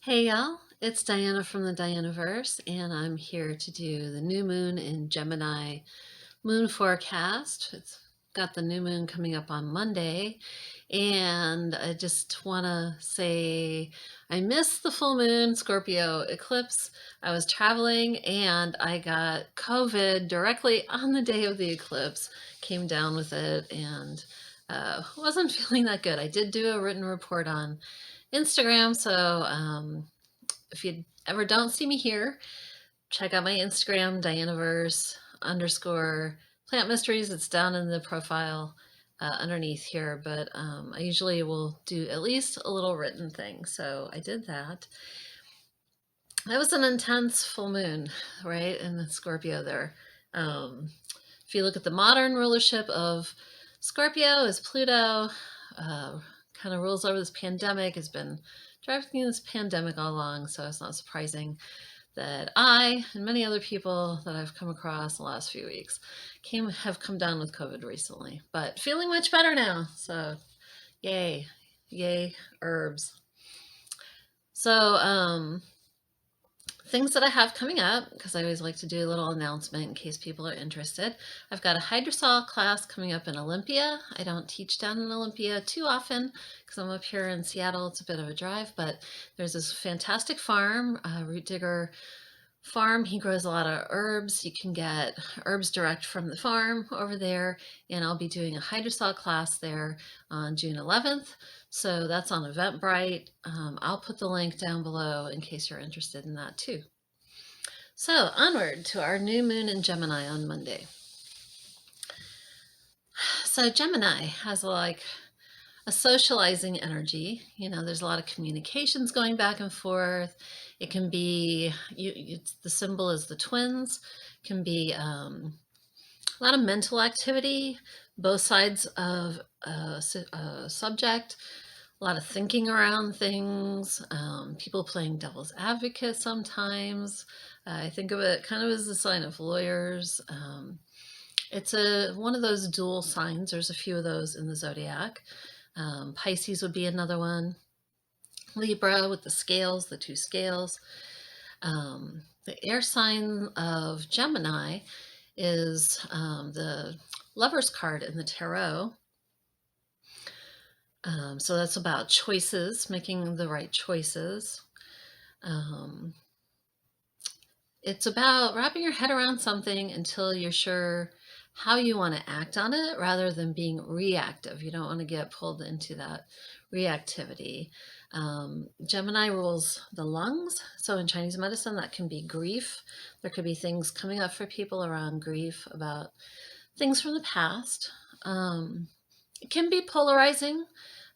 Hey y'all, it's Diana from the Dianaverse, and I'm here to do the new moon in Gemini moon forecast. It's got the new moon coming up on Monday, and I just want to say I missed the full moon Scorpio eclipse. I was traveling and I got COVID directly on the day of the eclipse, came down with it, and wasn't feeling that good. I did do a written report on Instagram, so if you ever don't see me here, check out my Instagram, Dianaverse underscore plant mysteries. It's down in the profile underneath here, but I usually will do at least a little written thing. So I did that. That was an intense full moon, right? In the Scorpio there. If you look at the modern rulership of Scorpio is Pluto, kind of rules over this pandemic, has been driving this pandemic all along, so it's not surprising that I and many other people that I've come across the last few weeks have come down with COVID recently, but feeling much better now. So yay, yay herbs. So things that I have coming up, because I always like to do a little announcement in case people are interested. I've got a hydrosol class coming up in Olympia. I don't teach down in Olympia too often because I'm up here in Seattle. It's a bit of a drive, but there's this fantastic farm, Root Digger Farm. He grows a lot of herbs. You can get herbs direct from the farm over there, and I'll be doing a hydrosol class there on June 11th. So that's on Eventbrite. I'll put the link down below in case you're interested in that too. So onward to our new moon in Gemini on Monday. So Gemini has like a socializing energy. You know, there's a lot of communications going back and forth. It can be, the symbol is the twins, it can be a lot of mental activity, both sides of a subject, a lot of thinking around things, people playing devil's advocate sometimes. I think of it kind of as a sign of lawyers. It's one of those dual signs. There's a few of those in the zodiac. Pisces would be another one. Libra with the scales, the two scales. The air sign of Gemini is the Lover's card in the tarot. So that's about choices, making the right choices. It's about wrapping your head around something until you're sure how you want to act on it rather than being reactive. You don't want to get pulled into that reactivity. Gemini rules the lungs. So in Chinese medicine, that can be grief. There could be things coming up for people around grief about things from the past. It can be polarizing.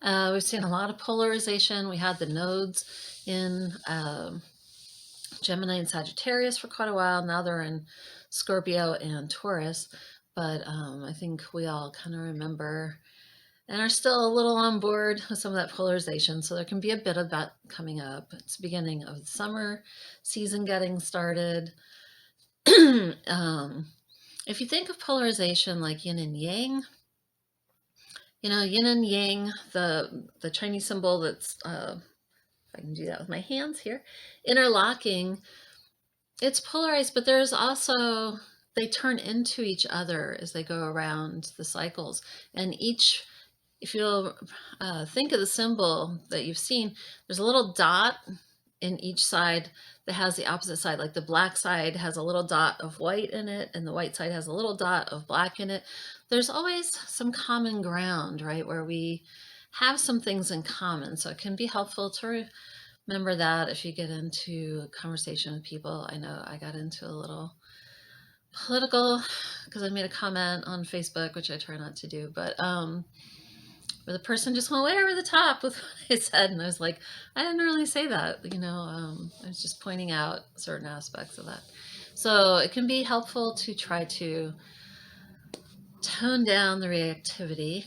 We've seen a lot of polarization. We had the nodes in Gemini and Sagittarius for quite a while. Now they're in Scorpio and Taurus. But I think we all kind of remember and are still a little on board with some of that polarization. So there can be a bit of that coming up. It's the beginning of the summer season getting started. If you think of polarization like yin and yang, you know, yin and yang, the Chinese symbol that's, if I can do that with my hands here, interlocking, it's polarized, but there's also, they turn into each other as they go around the cycles. And each, if you'll think of the symbol that you've seen, there's a little dot in each side that has the opposite side. Like the black side has a little dot of white in it, and the white side has a little dot of black in it. There's always some common ground, right, where we have some things in common. So it can be helpful to remember that if you get into a conversation with people. I know I got into a little political because I made a comment on Facebook, which I try not to do, but where the person just went way over the top with what I said, and I was like, I didn't really say that, you know. I was just pointing out certain aspects of that. So it can be helpful to try to tone down the reactivity.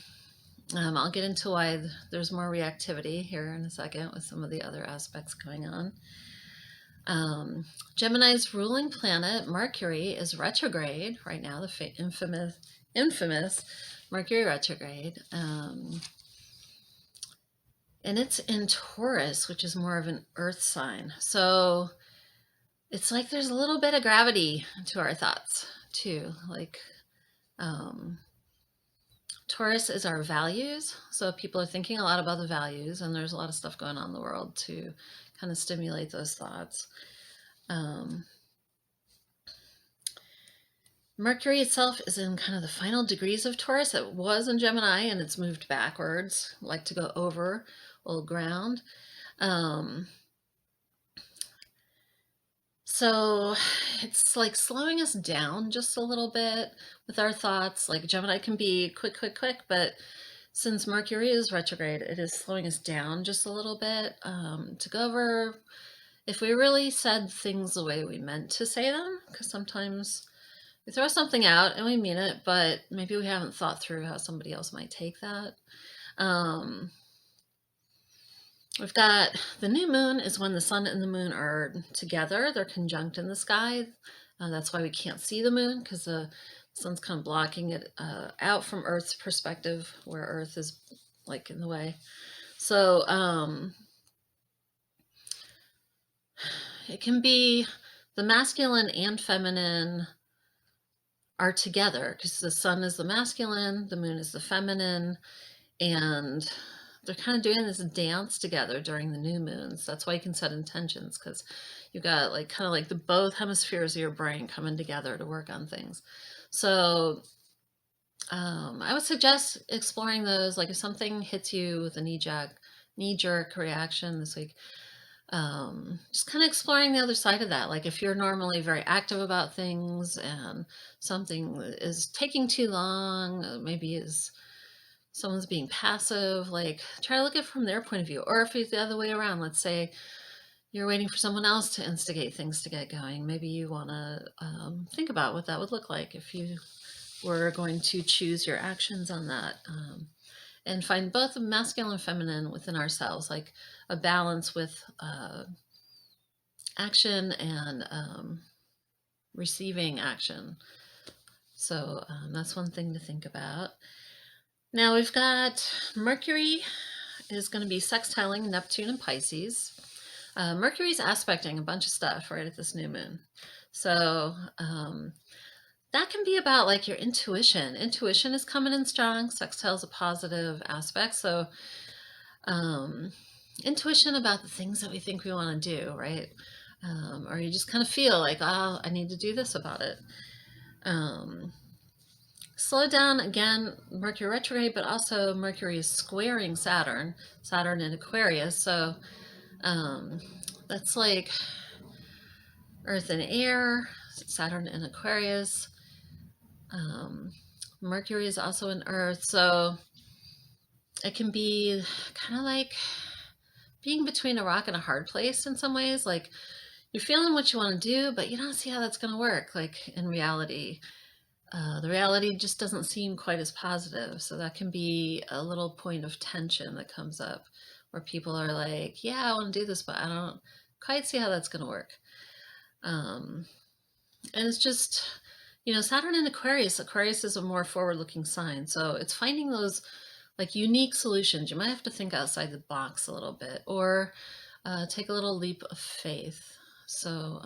I'll get into why there's more reactivity here in a second with some of the other aspects going on. Gemini's ruling planet, Mercury, is retrograde right now, the infamous Mercury retrograde. and it's in Taurus, which is more of an earth sign. So it's like there's a little bit of gravity to our thoughts too. Like Taurus is our values. So people are thinking a lot about the values, and there's a lot of stuff going on in the world to kind of stimulate those thoughts. Mercury itself is in kind of the final degrees of Taurus. It was in Gemini and it's moved backwards, like to go over old ground. So it's like slowing us down just a little bit with our thoughts. Like Gemini can be quick, quick, quick, but since Mercury is retrograde, it is slowing us down just a little bit to go over if we really said things the way we meant to say them, because sometimes we throw something out and we mean it, but maybe we haven't thought through how somebody else might take that. We've got the new moon is when the sun and the moon are together. They're conjunct in the sky. That's why we can't see the moon, because the sun's kind of blocking it out from Earth's perspective, where Earth is like in the way. So it can be the masculine and feminine are together, because the sun is the masculine, the moon is the feminine, and they're kind of doing this dance together during the new moons. That's why you can set intentions, because you've got like kind of like the both hemispheres of your brain coming together to work on things. So I would suggest exploring those. Like if something hits you with a knee-jerk reaction this week, just kind of exploring the other side of that. Like if you're normally very active about things and something is taking too long, maybe someone's being passive, like try to look at it from their point of view. Or if it's the other way around, let's say you're waiting for someone else to instigate things to get going. Maybe you want to think about what that would look like if you were going to choose your actions on that. And find both the masculine and feminine within ourselves, like a balance with action and receiving action. So that's one thing to think about. Now we've got Mercury is going to be sextiling Neptune and Pisces. Mercury's aspecting a bunch of stuff right at this new moon. So that can be about like your intuition. Intuition is coming in strong. Sextile is a positive aspect. So intuition about the things that we think we want to do, right? Or you just kind of feel like, oh, I need to do this about it. Slow down again, Mercury retrograde, but also Mercury is squaring Saturn in Aquarius. So that's like Earth and air, Saturn in Aquarius. Mercury is also in Earth, so it can be kind of like being between a rock and a hard place in some ways. Like you're feeling what you want to do, but you don't see how that's going to work. Like in reality, the reality just doesn't seem quite as positive. So that can be a little point of tension that comes up where people are like, yeah, I want to do this, but I don't quite see how that's going to work. And it's just, Saturn in Aquarius is a more forward-looking sign. So it's finding those like unique solutions. You might have to think outside the box a little bit, or take a little leap of faith. So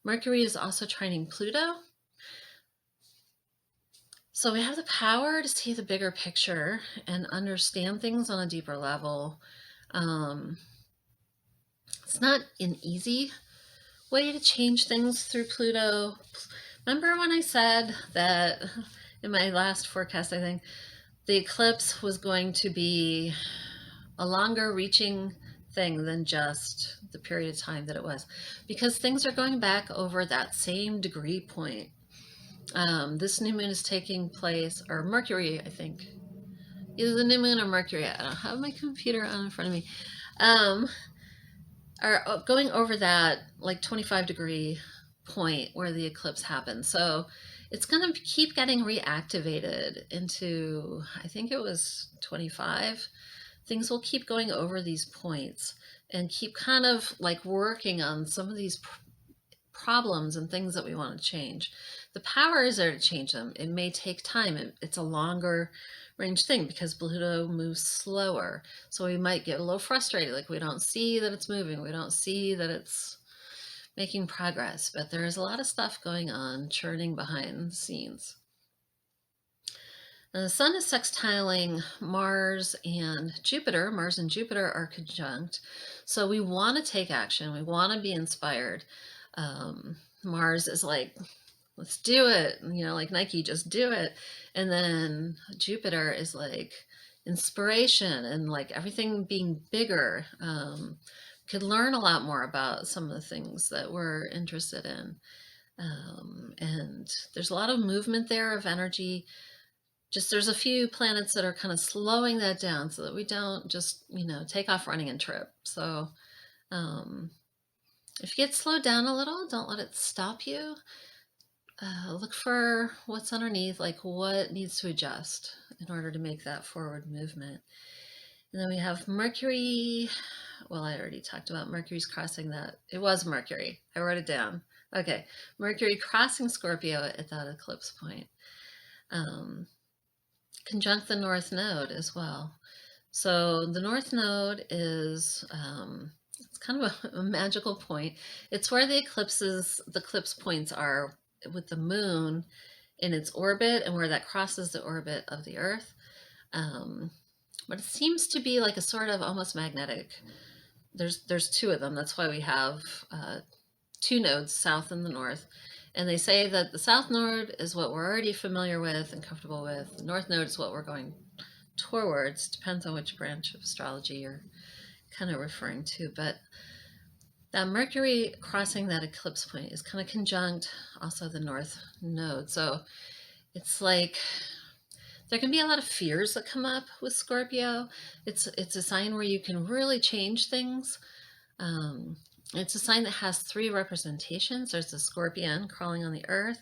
Mercury is also trining Pluto. So we have the power to see the bigger picture and understand things on a deeper level. It's not an easy way to change things through Pluto. Remember when I said that in my last forecast, I think, the eclipse was going to be a longer reaching thing than just the period of time that it was, because things are going back over that same degree point. This new moon is taking place, or Mercury, I think. Either the new moon or Mercury. I don't have my computer on in front of me. Are going over that like 25-degree point where the eclipse happened. So it's going to keep getting reactivated into, I think it was 25. Things will keep going over these points and keep kind of like working on some of these problems and things that we want to change. The power is there to change them. It may take time. It's a longer range thing because Pluto moves slower. So we might get a little frustrated, like we don't see that it's moving, we don't see that it's making progress, but there's a lot of stuff going on churning behind the scenes. And the sun is sextiling Mars and Jupiter. Mars and Jupiter are conjunct. So we want to take action. We want to be inspired. Mars is like, let's do it. You know, like Nike, just do it. And then Jupiter is like inspiration and like everything being bigger. Could learn a lot more about some of the things that we're interested in. And there's a lot of movement there of energy. Just there's a few planets that are kind of slowing that down so that we don't just, you know, take off running and trip. So if you get slowed down a little, don't let it stop you. Look for what's underneath, like what needs to adjust in order to make that forward movement. And then we have Mercury. Well, I already talked about Mercury's crossing that. It was Mercury. I wrote it down. Okay. Mercury crossing Scorpio at that eclipse point. Conjunct the North Node as well. So the North Node is it's kind of a magical point. It's where the eclipse points are with the moon in its orbit and where that crosses the orbit of the Earth. But it seems to be like a sort of almost magnetic. There's two of them. That's why we have two nodes, south and the north. And they say that the south node is what we're already familiar with and comfortable with. The north node is what we're going towards. Depends on which branch of astrology you're kind of referring to. But that Mercury crossing that eclipse point is kind of conjunct also the north node. So it's like there can be a lot of fears that come up with Scorpio. It's a sign where you can really change things. It's a sign that has three representations. There's the scorpion crawling on the earth,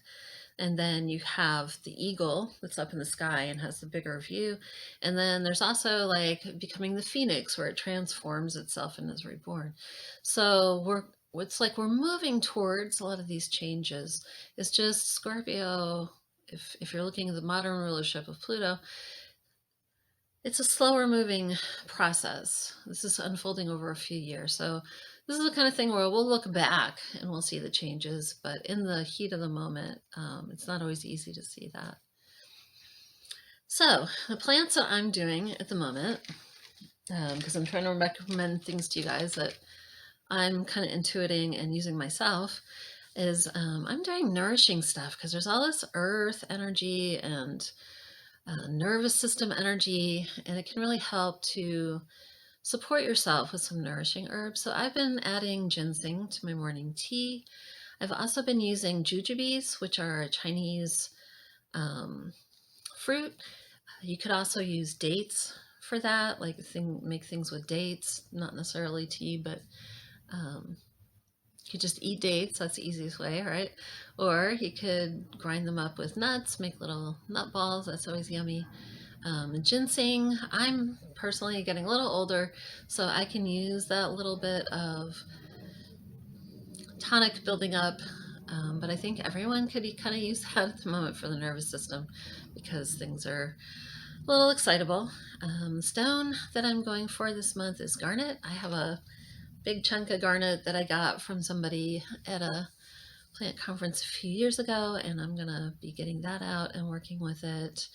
and then you have the eagle that's up in the sky and has the bigger view. And then there's also like becoming the phoenix where it transforms itself and is reborn. So it's like we're moving towards a lot of these changes. It's just Scorpio, if you're looking at the modern rulership of Pluto, it's a slower moving process. This is unfolding over a few years. So this is the kind of thing where we'll look back and we'll see the changes, but in the heat of the moment, it's not always easy to see that. So the plants that I'm doing at the moment, because I'm trying to recommend things to you guys that I'm kind of intuiting and using myself, is I'm doing nourishing stuff because there's all this earth energy and nervous system energy, and it can really help to support yourself with some nourishing herbs. So I've been adding ginseng to my morning tea. I've also been using jujubes, which are a Chinese fruit. You could also use dates for that, like make things with dates, not necessarily tea, but you could just eat dates. That's the easiest way, right? Or you could grind them up with nuts, make little nut balls. That's always yummy. Ginseng, I'm personally getting a little older, so I can use that little bit of tonic building up, but I think everyone could kind of use that at the moment for the nervous system because things are a little excitable. The stone that I'm going for this month is garnet. I have a big chunk of garnet that I got from somebody at a plant conference a few years ago, and I'm gonna be getting that out and working with it.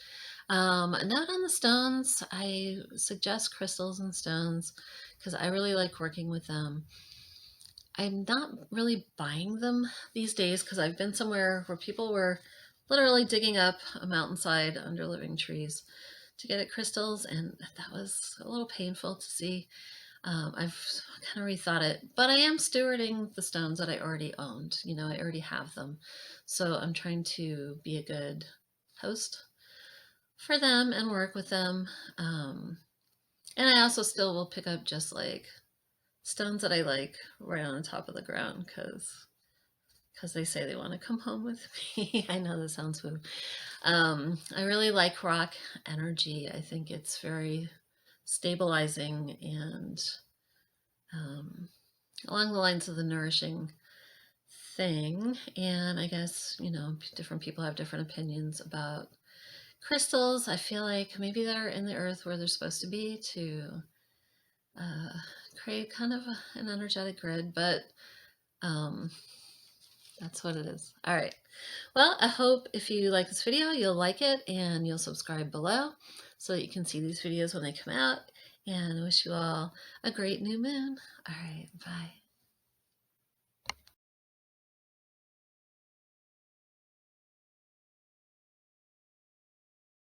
A note on the stones, I suggest crystals and stones because I really like working with them. I'm not really buying them these days because I've been somewhere where people were literally digging up a mountainside under living trees to get at crystals, and that was a little painful to see. I've kind of rethought it, but I am stewarding the stones that I already owned. You know, I already have them. So I'm trying to be a good host for them and work with them. And I also still will pick up just like stones that I like right on the top of the ground because they say they want to come home with me. I know this sounds woo. I really like rock energy. I think it's very stabilizing and along the lines of the nourishing thing. And I guess, you know, different people have different opinions about crystals. I feel like maybe they're in the earth where they're supposed to be to uh, create kind of an energetic grid, but um, that's what it is. All right. Well, I hope if you like this video, you'll like it and you'll subscribe below so that you can see these videos when they come out. And I wish you all a great new moon. All right. Bye.